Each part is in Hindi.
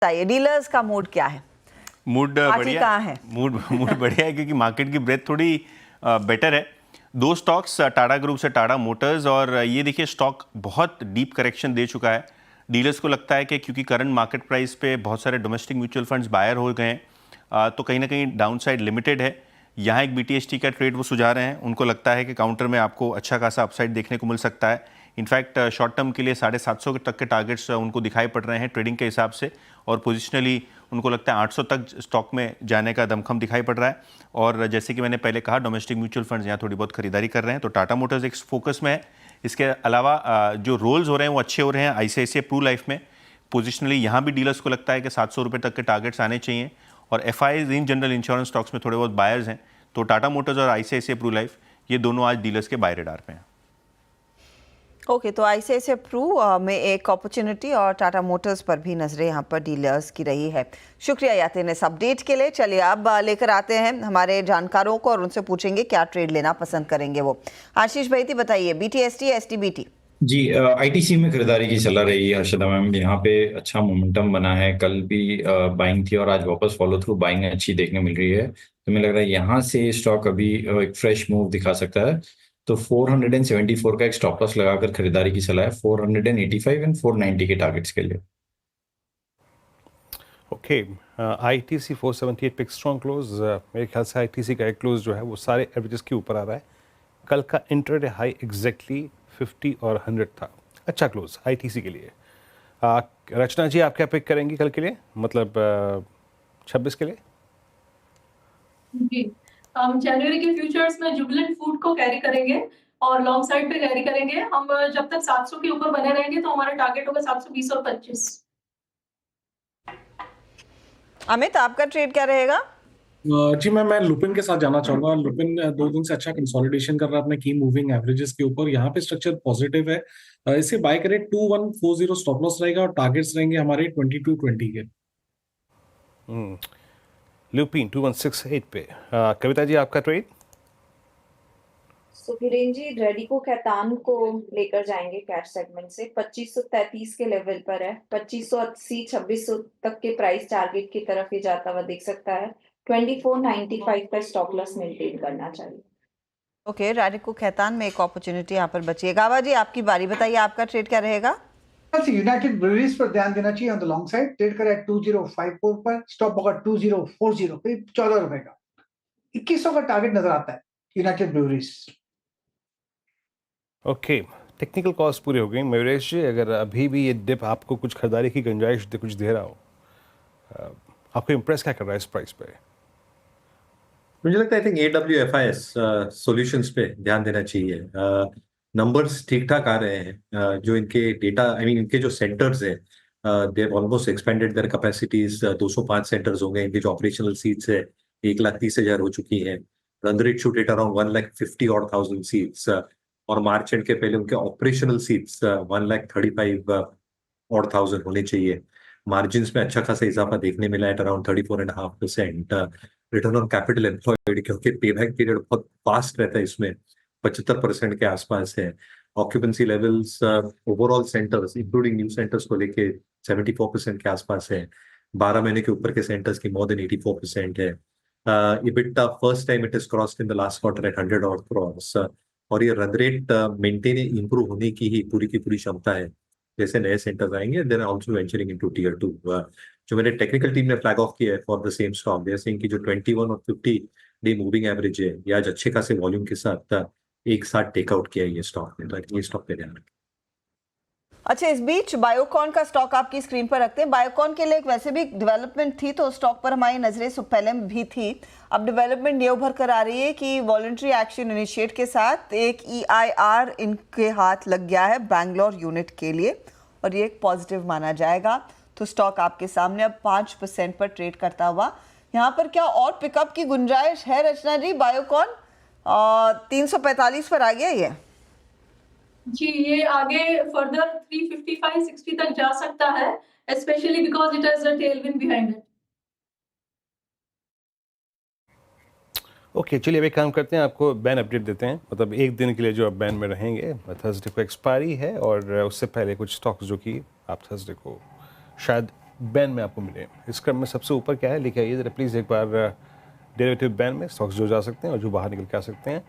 बताइए डीलर्स का मूड क्या है? मूड बढ़िया कहाँ है? मूड बढ़िया है क्योंकि मार्केट की ब्रेथ थोड़ी बेटर है। दो स्टॉक्स टाटा ग्रुप से टाटा मोटर्स, और ये देखिए स्टॉक बहुत डीप करेक्शन दे चुका है। डीलर्स को लगता है कि क्योंकि करंट मार्केट प्राइस पे बहुत सारे डोमेस्टिक म्यूचुअल फंड्स बायर हो गए हैं, तो कहीं ना कहीं डाउनसाइड लिमिटेड है। यहाँ एक बीटीएसटी का ट्रेड वो सुझा रहे हैं, उनको लगता है कि काउंटर में आपको अच्छा खासा अपसाइड देखने को मिल सकता है। इनफैक्ट शॉर्ट टर्म के लिए 750 तक के टारगेट्स उनको दिखाई पड़ रहे हैं ट्रेडिंग के हिसाब से, और पोजिशनली उनको लगता है 800 तक स्टॉक में जाने का दमखम दिखाई पड़ रहा है। और जैसे कि मैंने पहले कहा, डोमेस्टिक म्यूचुअल फंड्स यहाँ थोड़ी बहुत खरीदारी कर रहे हैं, तो टाटा मोटर्स एक फोकस में है। इसके अलावा जो रोल्स हो रहे हैं वो अच्छे हो रहे हैं आईसीआईसीआई प्रू लाइफ में। पोजिशनली यहाँ भी डीलर्स को लगता है कि 700 रुपये तक के टारगेट्स आने चाहिए, और FIIs in general insurance stocks में थोड़े बहुत बायर्स हैं, तो टाटा मोटर्स और आईसीआईसीआई प्रू लाइफ ये दोनों आज डीलर्स के बाय रेडार पे हैं। ओके, तो आईसीआईसीआई प्रू में एक अपॉर्चुनिटी और टाटा मोटर्स पर भी नजरें यहाँ पर डीलर्स की रही है। शुक्रिया यातिन इस अपडेट के लिए। चलिए अब लेकर आते हैं हमारे जानकारों को और उनसे पूछेंगे क्या ट्रेड लेना पसंद करेंगे वो। आशीष भाई बताइए, बीटीएसटी एसटीबीटी? जी, आईटीसी में खरीदारी की सलाह रही है हर्षदा मैम। यहाँ पे अच्छा मोमेंटम बना है, कल भी बाइंग थी और आज वापस फॉलो थ्रू बाइंग अच्छी देखने मिल रही है। तो मुझे लग रहा है यहाँ से स्टॉक अभी एक फ्रेश मूव दिखा सकता है। तो 474 का एक स्टॉप लॉस लगाकर खरीदारी की सलाह है, 485 एंड 490 के टारगेट्स के लिए। ओके, आईटीसी 478 पे स्ट्रॉन्ग क्लोज। मेरे ख्याल से आईटीसी का एक क्लोज जो है वो सारे एवरेजेस के ऊपर आ रहा है। कल का इंट्राडे हाई एग्जैक्टली 50 और 100 था। अच्छा क्लोज आईटीसी के लिए। रचना जी, आप क्या पिक करेंगी कल के लिए, मतलब 26 के लिए? जी, हम जनवरी के फ्यूचर्स में जुबिलेंट फूड को कैरी करेंगे और लॉन्ग साइड पे कैरी करेंगे। हम जब तक 700 के ऊपर बने रहेंगे तो हमारा टारगेट होगा 720 और 25। अमित, आपका ट्रेड क्या रहेगा? जी मैं लुपिन के साथ जाना चाहूंगा। लुपिन 2 दिन से अच्छा कंसोलिडेशन कर रहा है अपने की मूविंग एवरेजेस के ऊपर। यहाँ पे स्ट्रक्चर पॉजिटिव है, इसे बाय करें। 2140 स्टॉप लॉस रहेगा और टारगेट्स रहेंगे हमारे 2220 के। लुपिन 2168 पे। कविता जी, आपका ट्रेड? सुखिरेन जी, रेडिको खैतान को लेकर जाएंगे कैश सेगमेंट से। 2533 के लेवल पर है, 2580 2600 तक के प्राइस टारगेट की तरफ ही जाता हुआ दिख सकता है। 2495 का स्टॉप लॉस मेंटेन करना चाहिए। ओके, रेडिको खैतान में एक अपॉर्चुनिटी यहाँ पर बची है। गावा जी, आपकी बारी, बताइए आपका ट्रेड क्या रहेगा? यूनाइटेड ब्रूअरीज पर ध्यान देना चाहिए। On the long side trade करें 2054 पर, स्टॉप होगा 2040, करीब 14 रुपए का। 2100 का टारगेट नजर आता है United breweries. Okay, technical cost पूरी हो गई। मयूरेश जी, अगर अभी भी ये डिप आपको कुछ खरीदारी की गुंजाइश कुछ दे रहा हो, आपको इम्प्रेस क्या कर रहा है इस प्राइस पे? मुझे लगता है, आई थिंक AWFIS सॉल्यूशंस पे ध्यान देना चाहिए। नंबर्स ठीक ठाक आ रहे हैं। जो इनके डेटा, आई मीन इनके जो सेंटर्स हैं, they have almost expanded there capacities. 205 centres होंगे। इनके जो ऑपरेशनल सीट्स है 1,30,000 हो चुकी हैं। Run rate should at around 1,50,000 seats, और मार्च एंड के पहले उनके ऑपरेशनल सीट्स 1,35,000 होने चाहिए। मार्जिन में अच्छा खासा इजाफा देखने मिला है, around 34.5%। Return on capital employed, क्योंकि पेबैक पीरियड बहुत फास्ट रहता है इसमें, 75% के आसपास है। Occupancy levels overall centres including new centres को लेके 74% के आसपास है। 12 महीने के ऊपर के सेंटर्स की मोर देन 84% है। EBITDA first time it is crossed in the last quarter at 100 odd crores, और ये रन रेट मेंटेन इंप्रूव होने की ही पूरी की पूरी क्षमता है जैसे नए सेंटर्स आएंगे। Then also venturing into tier 2। जो मेरे टेक्निकल टीम ने फ्लैग ऑफ किया है for the same stock, they are saying कि जो 21 और 50 डे मूविंग एवरेज है, ये आज अच्छे खासे वॉल्यूम के साथ एक साथ टेकआउट किया है ये स्टॉक ने। तो ये स्टॉक पे ध्यान रखें। अच्छा, इस बीच बायोकॉन का स्टॉक आपकी स्क्रीन पर रखते हैं। बायोकॉन के लिए एक वैसे भी डेवलपमेंट थी, तो स्टॉक पर हमारी नजरें पहले भी थी। अब डेवलपमेंट ये उभर कर आ रही है कि वॉलंटरी एक्शन इनिशिएट के साथ एक EIR इनके हाथ लग गया है बैंगलोर यूनिट के लिए, और ये एक पॉजिटिव माना जाएगा। तो स्टॉक आपके सामने अब 5% पर ट्रेड करता हुआ। यहाँ पर क्या और पिकअप की गुंजाइश है रचना जी? बायोकॉन 345 पर आ गया ये। जी, ये आगे फर्दर 355-60 तक जा सकता है, specially because it has a Tailwind behind it. Okay, चलिए अब एक काम करते हैं, आपको बैन अपडेट देते हैं। मतलब एक दिन के लिए जो आप बैन में रहेंगे, थर्सडे को एक्सपायरी है, और उससे पहले कुछ स्टॉक्स जो कि आप थर्सडे को शायद बैन में आपको मिले। इस क्रम में सबसे ऊपर क्या है लिखा है, ये प्लीज़ एक बार डेरिवेटिव बैन में स्टॉक्स जो जा सकते हैं और जो बाहर निकल के आ सकते हैं।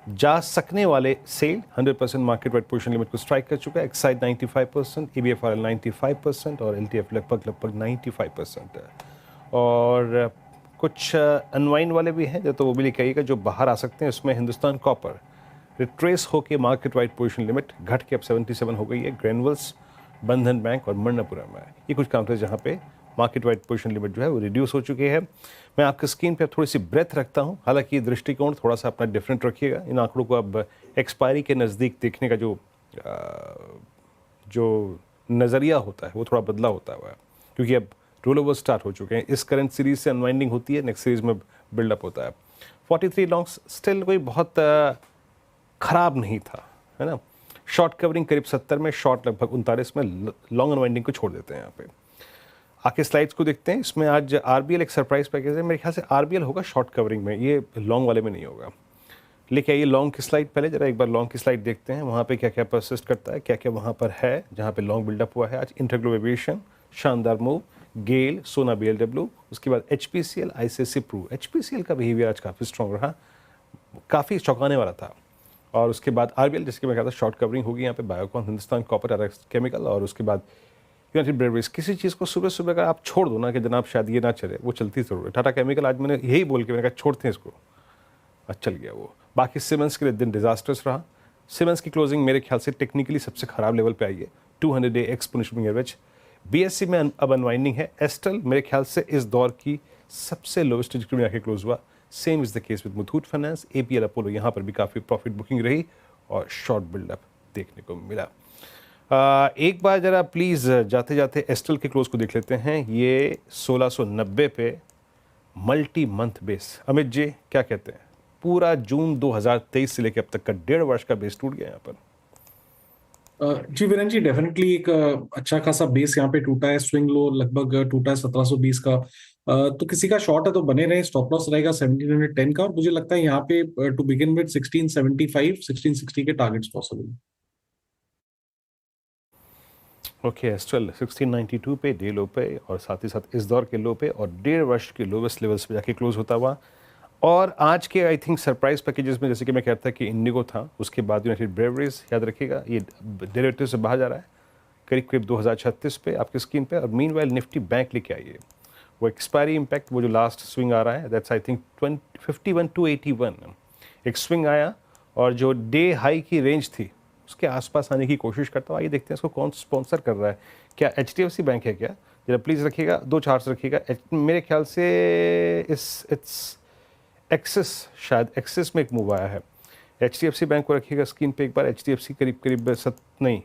जा सकने वाले sell 100% market wide position limit को स्ट्राइक कर चुका है। एक्साइड 95%, EBFRL 95% और LTF लगभग 95% है। और कुछ अनवाइंड वाले भी हैं तो वो भी लिखाइएगा जो बाहर आ सकते हैं। इसमें हिंदुस्तान कॉपर रिट्रेस होके मार्केट वाइड पोजीशन लिमिट घट के अब 77 हो गई है। ग्रेनुअल्स, बंधन बैंक और मन्नापुरम है, ये कुछ काउंटर्स जहाँ पे मार्केट वाइड पोजीशन लिमिट जो है वो रिड्यूस हो चुकी है। मैं आपके स्क्रीन पे अब थोड़ी सी ब्रेथ रखता हूँ, हालांकि दृष्टिकोण थोड़ा सा अपना डिफरेंट रखिएगा। इन आंकड़ों को अब एक्सपायरी के नज़दीक देखने का जो नज़रिया होता है वो थोड़ा बदला होता है, क्योंकि अब रोल ओवर स्टार्ट हो चुके हैं। इस करंट सीरीज से अनवाइंडिंग होती है, नेक्स्ट सीरीज में बिल्डअप होता है। 43 लॉन्ग्स स्टिल कोई बहुत ख़राब नहीं था, है ना। शॉर्ट कवरिंग करीब 70 में, शॉर्ट लगभग 39 में, लॉन्ग अनवाइंडिंग को छोड़ देते हैं यहाँ पे। आके स्लाइड्स को देखते हैं। इसमें आज RBL एक सरप्राइज पैकेज है, मेरे ख्याल से RBL होगा शॉर्ट कवरिंग में, ये लॉन्ग वाले में नहीं होगा। लेकिन आइए लॉन्ग की स्लाइड पहले जरा एक बार लॉन्ग की स्लाइड देखते हैं, वहाँ पे क्या क्या परसिस्ट करता है, क्या क्या वहाँ पर है जहाँ पे लॉन्ग बिल्डअप हुआ है। आज इंटरग्लोब एविएशन शानदार मूव, गेल, सोना BLW, उसके बाद HPCL, ICICI प्रू। HPCL का बिहेवियर आज काफ़ी स्ट्रॉन्ग रहा, काफ़ी चौंकाने वाला था। और उसके बाद RBL जिसकी मैं कहता शॉर्ट कवरिंग होगी यहाँ पे, Biocon, Hindustan copper, RX chemical और उसके बाद यूनाइटेड ब्रेवरीज। किसी चीज़ को सुबह सुबह अगर आप छोड़ दो ना कि जनाब शायद ये ना चले, वो चलती ज़रूर है। टाटा केमिकल आज मैंने यही बोल के मैंने कहा छोड़ते हैं इसको, चल गया वो। बाकी सीमेंस के लिए दिन डिजास्टर्स रहा। सीमेंस की क्लोजिंग मेरे ख्याल से टेक्निकली सबसे खराब लेवल पे आई है, 200 डे एक्सपोनेंशियल एवरेज। BSE में अब अनवाइंडिंग है। एस्ट्रल मेरे ख्याल से इस दौर की सबसे लोवेस्ट ट्रैजेक्टरी में आके क्लोज हुआ। Same is the case with Muthoot finance, APL Apollo, यहाँ पर भी काफ़ी प्रॉफिट बुकिंग रही और शॉर्ट बिल्डअप देखने को मिला। एक बार जरा प्लीज़ जाते जाते एस्ट्रल के क्लोज को देख लेते हैं। ये 1690 पे multi month base. Amit ji क्या कहते हैं, पूरा जून 2023 से लेकर अब तक का 1.5 वर्ष का बेस टूट गया यहाँ पर। जी वीरेन जी, डेफिनेटली एक अच्छा खासा बेस यहाँ पे टूटा है। स्विंग लो लगभग टूटा है 1720 का। तो किसी का शॉर्ट है तो बने रहे। स्टॉप लॉस रहेगा 1710 का और मुझे लगता है यहाँ पे टू बिगिन विद 1675 1660 के टारगेट्स पॉसिबल। ओके, एस्ट्रल 1692 पे डे लो पे और साथ ही साथ इस दौर के लो पे और 1.5 वर्ष के लोवेस्ट लेवल्स पे जाके क्लोज होता हुआ। और आज के आई थिंक सरप्राइज पैकेजेस में जैसे कि मैं कहता कि इंडिगो था, उसके बाद यूनाइटेड ब्रेवरीज, याद रखिएगा ये डेरिवेटिव से बाहर जा रहा है करीब करीब 2036 पे आपकी स्क्रीन पे। और मीनवाइल निफ्टी बैंक लेके आइए, वो एक्सपायरी इम्पैक्ट, वो जो लास्ट स्विंग आ रहा है दैट्स आई थिंक 51 to 81 एक स्विंग आया और जो डे हाई की रेंज थी उसके आसपास आने की कोशिश करता हूँ। आइए देखते हैं इसको कौन स्पॉन्सर कर रहा है। क्या HDFC बैंक है क्या? जरा प्लीज़ रखिएगा, 2 चार्ट्स रखिएगा। मेरे ख्याल से इट्स एक्सिस, शायद एक्सिस में एक मूव आया है। HDFC बैंक को रखिएगा स्क्रीन पे एक बार। HDFC करीब नहीं,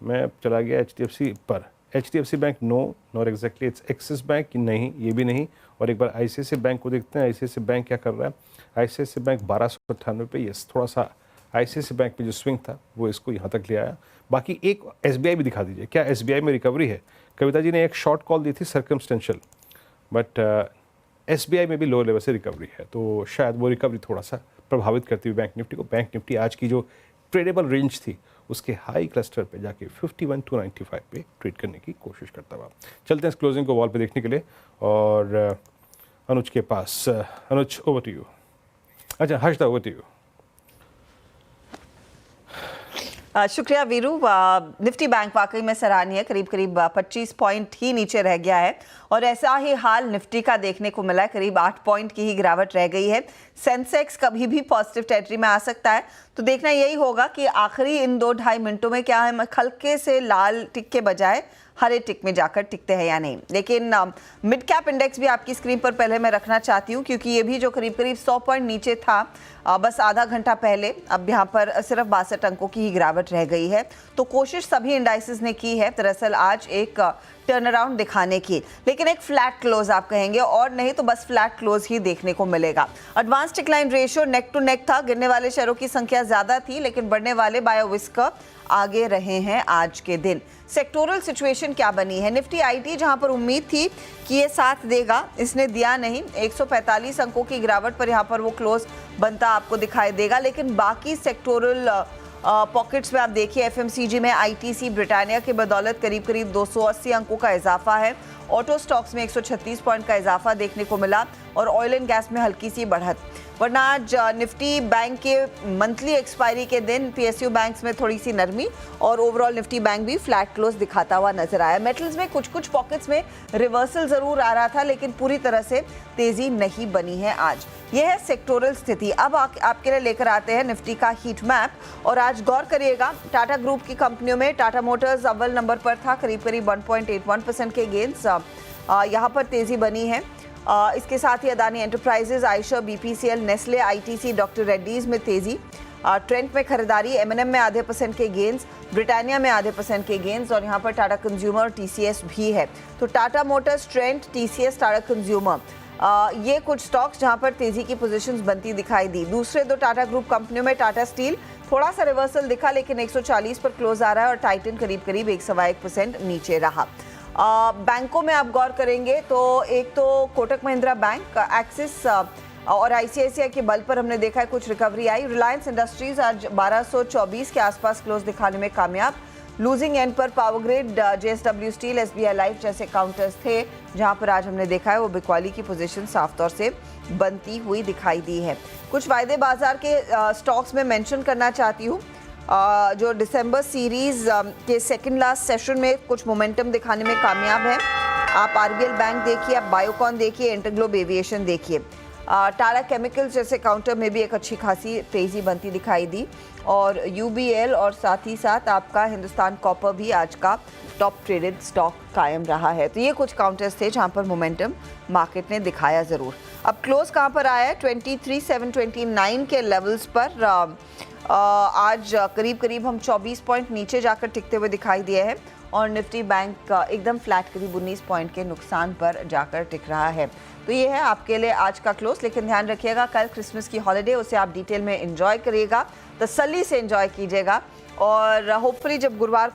मैं चला गया HDFC पर। HDFC bank no, not exactly it's Axis bank, नहीं ये भी नहीं। और एक बार ICICI बैंक को देखते हैं, ICICI बैंक क्या कर रहा है। ICICI बैंक 1298 पे, यस थोड़ा सा ICICI बैंक पे जो स्विंग था वो इसको यहाँ तक ले आया। बाकी एक SBI भी दिखा दीजिए, क्या SBI में रिकवरी है? कविता जी ने एक शॉर्ट कॉल दी थी सर्कमस्टेंशियल, बट SBI में भी लो लेवल से रिकवरी है, तो शायद वो रिकवरी थोड़ा सा प्रभावित करती हुई बैंक निफ्टी को। बैंक निफ्टी आज की जो ट्रेडेबल रेंज थी उसके हाई क्लस्टर पे जाके 51 to 95 पे ट्रेड करने की कोशिश करता हुआ। चलते हैं इस क्लोजिंग को वॉल पे देखने के लिए और अनुज के पास। अनुज ओवर टू यू। अच्छा हर्षदा ओवर टू यू। शुक्रिया वीरू। निफ्टी बैंक वाकई में सराहनीय, करीब 25 पॉइंट ही नीचे रह गया है और ऐसा ही हाल निफ्टी का देखने को मिला है, करीब 8 पॉइंट की ही गिरावट रह गई है। सेंसेक्स कभी भी पॉजिटिव टेरिटरी में आ सकता है, तो देखना यही होगा कि आखिरी इन 2-2.5 मिनटों में क्या है, हल्के से लाल टिक के बजाय हरे टिक में जाकर टिकते हैं या नहीं। लेकिन मिड कैप इंडेक्स भी आपकी स्क्रीन पर पहले मैं रखना चाहती हूँ, क्योंकि ये भी जो करीब 100 पॉइंट नीचे था बस आधा घंटा पहले, अब यहाँ पर सिर्फ 62 अंकों की ही गिरावट रह गई है। तो कोशिश सभी इंडाइसेस ने की है दरअसल आज एक टर्न अराउंड दिखाने की, लेकिन एक फ्लैट क्लोज आप कहेंगे और नहीं तो बस फ्लैट क्लोज ही देखने को मिलेगा। Advance decline ratio neck to neck था, गिरने वाले शेयरों की संख्या ज्यादा थी लेकिन बढ़ने वाले बायोविस्कर आगे रहे हैं आज के दिन। सेक्टोरल सिचुएशन क्या बनी है? निफ्टी IT जहां पर उम्मीद थी कि ये साथ देगा, इसने दिया नहीं। 145 अंकों की गिरावट पर यहां पर वो क्लोज बनता आपको दिखाई देगा, लेकिन बाकी सेक्टोरल पॉकेट्स में आप देखिए एफएमसीजी में आईटीसी ब्रिटानिया की बदौलत करीब करीब 280 अंकों का इजाफा है। ऑटो स्टॉक्स में 136 पॉइंट का इजाफा देखने को मिला और ऑयल एंड गैस में हल्की सी बढ़त। वरना आज निफ्टी बैंक के मंथली एक्सपायरी के दिन पीएसयू बैंक्स में थोड़ी सी नरमी और ओवरऑल निफ्टी बैंक भी फ्लैट क्लोज दिखाता हुआ नजर आया। मेटल्स में कुछ पॉकेट्स में रिवर्सल जरूर आ रहा था, लेकिन पूरी तरह से तेजी नहीं बनी है आज। यह है सेक्टोरल स्थिति। अब आपके लिए लेकर आते हैं निफ्टी का हीट मैप और आज गौर करिएगा टाटा ग्रुप की कंपनियों में टाटा मोटर्स अव्वल नंबर पर था, करीब करीब 1.81% के गेंस यहाँ पर तेजी बनी है। इसके साथ ही Adani enterprises, Eicher, BPCL, Nestle, ITC, doctor Reddy's में तेजी। ट्रेंट में खरीदारी, एमएनएम में आधे % के गेंस, ब्रिटानिया में आधे % के गेंस और यहाँ पर टाटा कंज्यूमर और टीसीएस भी है। तो Tata Motors, Trent, TCS, Tata consumer, ये कुछ स्टॉक्स जहां पर तेजी की पोजीशंस बनती दिखाई दी। दूसरे दो टाटा ग्रुप कंपनियों में टाटा स्टील थोड़ा सा रिवर्सल दिखा, लेकिन 140 पर क्लोज आ रहा है और टाइटन करीब करीब 1.1% नीचे रहा। बैंकों में आप गौर करेंगे तो एक तो कोटक महिंद्रा बैंक, एक्सिस और आईसीआईसीआई के बल पर हमने देखा है कुछ रिकवरी आई। रिलायंस इंडस्ट्रीज आज 1224 के आसपास क्लोज दिखाने में कामयाब। लूजिंग एंड पर Powergrid, JSW Steel, SBI Life जैसे काउंटर्स थे जहां पर आज हमने देखा है वो बिकवाली की पोजीशन साफ तौर से बनती हुई दिखाई दी है। कुछ वायदे बाजार के स्टॉक्स में मेंशन करना चाहती हूँ जो दिसंबर सीरीज के सेकंड लास्ट सेशन में कुछ मोमेंटम दिखाने में कामयाब है। आप आरबीएल बैंक देखिए, आप बायोकॉन देखिए, इंटरग्लोब एविएशन देखिए। टाटा केमिकल्स जैसे काउंटर में भी एक अच्छी खासी तेजी बनती दिखाई दी और यूबीएल और साथ ही साथ आपका हिंदुस्तान कॉपर भी आज का टॉप ट्रेडेड स्टॉक कायम रहा है। तो ये कुछ काउंटर्स थे जहां पर मोमेंटम मार्केट ने दिखाया ज़रूर। अब क्लोज कहां पर आया है? 23,729 के लेवल्स पर आज करीब करीब हम 24 पॉइंट नीचे जाकर टिकते हुए दिखाई दिए हैं और निफ्टी बैंक एकदम फ्लैट करीब 19 पॉइंट के नुकसान पर जाकर टिक रहा है। तो ये है आपके लिए आज का क्लोज, लेकिन ध्यान रखिएगा कल क्रिसमस की हॉलिडे, उसे आप डिटेल में एंजॉय करिएगा, तसल्ली से एंजॉय कीजिएगा और होपफुली जब गुरुवार